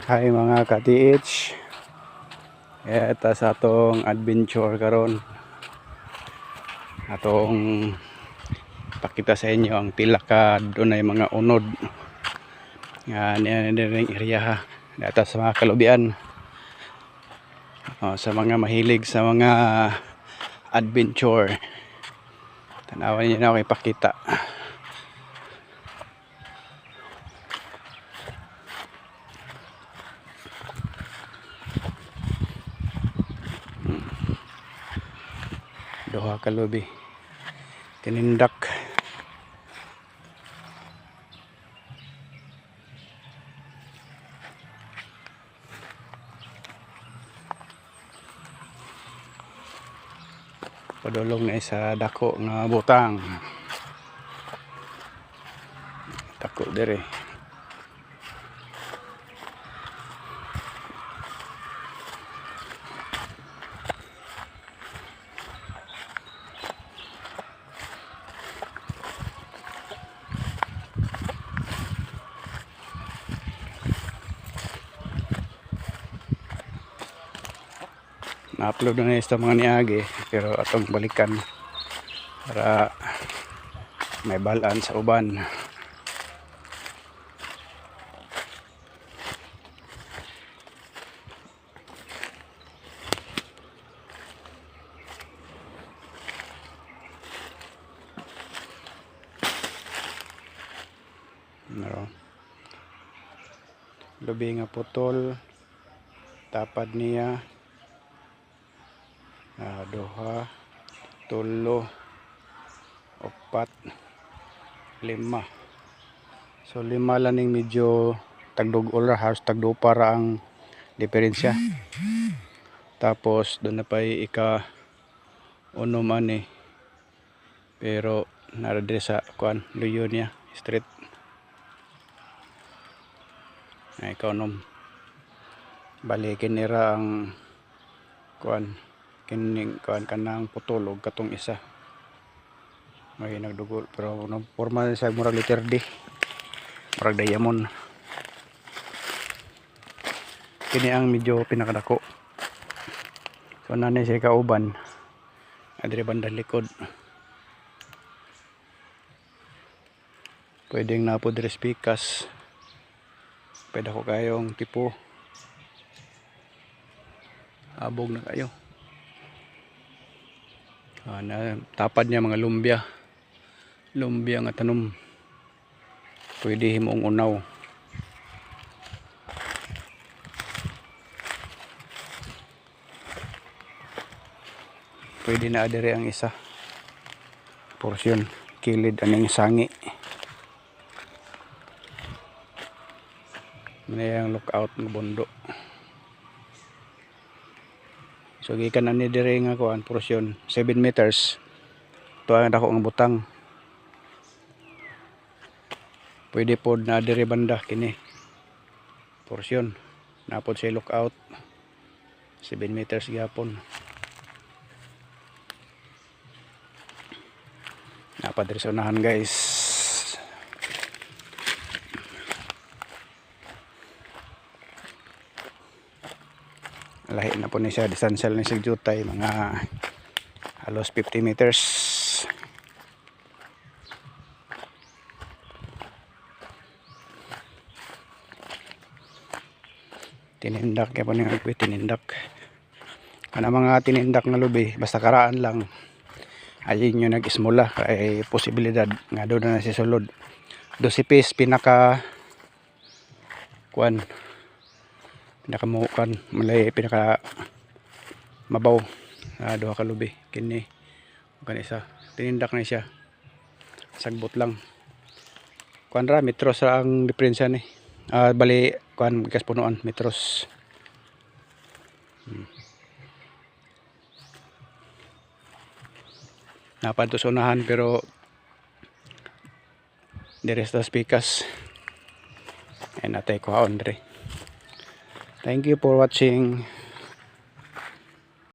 Hi mga ka-TH. Ito sa atong adventure karon. Atong pakita sa inyo ang pila ka dunay mga unod. Yan din area ha. Dito sa mga kalubian. Sa mga mahilig sa mga adventure. Tanawan niyo na ako ipakita. Duha ka lubi tinindak. Padulong na isa dako nga butang. Dako dire. Na-upload na ito mga niagi pero atong balikan para may balaan sa uban. Lubi nga putol, tapad niya duha, tulo, upat, lima. So lima lang ning medyo tagdugol ra, halos tagdo para ang diferensya. Tapos doon na pa ika uno man pero nara dire sa kuan luyo niya street. Ay ikaw balikin nira ang kuan kining kuan kanang putol og katong isa may nagdugol pero nang forma sa murag letter D, murag diamond. Kini ang medyo pinakadako. So nanay siya kauban adre bandang likod. Pwedeng na po dire spikas. Pwede ko kayong tipo abog na kayo. Tapad niya mga lumbia nga tanom. Pwede himong unaw. Pwede na adere ang isa porsyon kilid aning sangi. Mayang lookout ng bondo. So gikan ani dire nga kuan porsyon 7 meters. Ito ang dako nga butang. Pwede pod na dire banda kini porsyon. Napod sa lookout 7 meters gyapon. Napad dire sa unahan guys. Lahi na po ni siya, distansya ni siya jutay mga halos 50 meters. Tinindak kaya po ni Agpi, tinindak. Kana mga tinindak na lubi, basta karaan lang. Ayun nyo nag-ismula, kaya posibilidad nga doon na si sulod. 12 piece pinaka kuan. Pinakamukan malay pinaka mabaw duha ka lubi kini kan isa tinindak na siya sagbot lang kuan ra metros ra ang diferensya ni bali kuan gas punuan metros. Napad to sunahan pero dire sa spikas and atay ko on dire. Thank you for watching.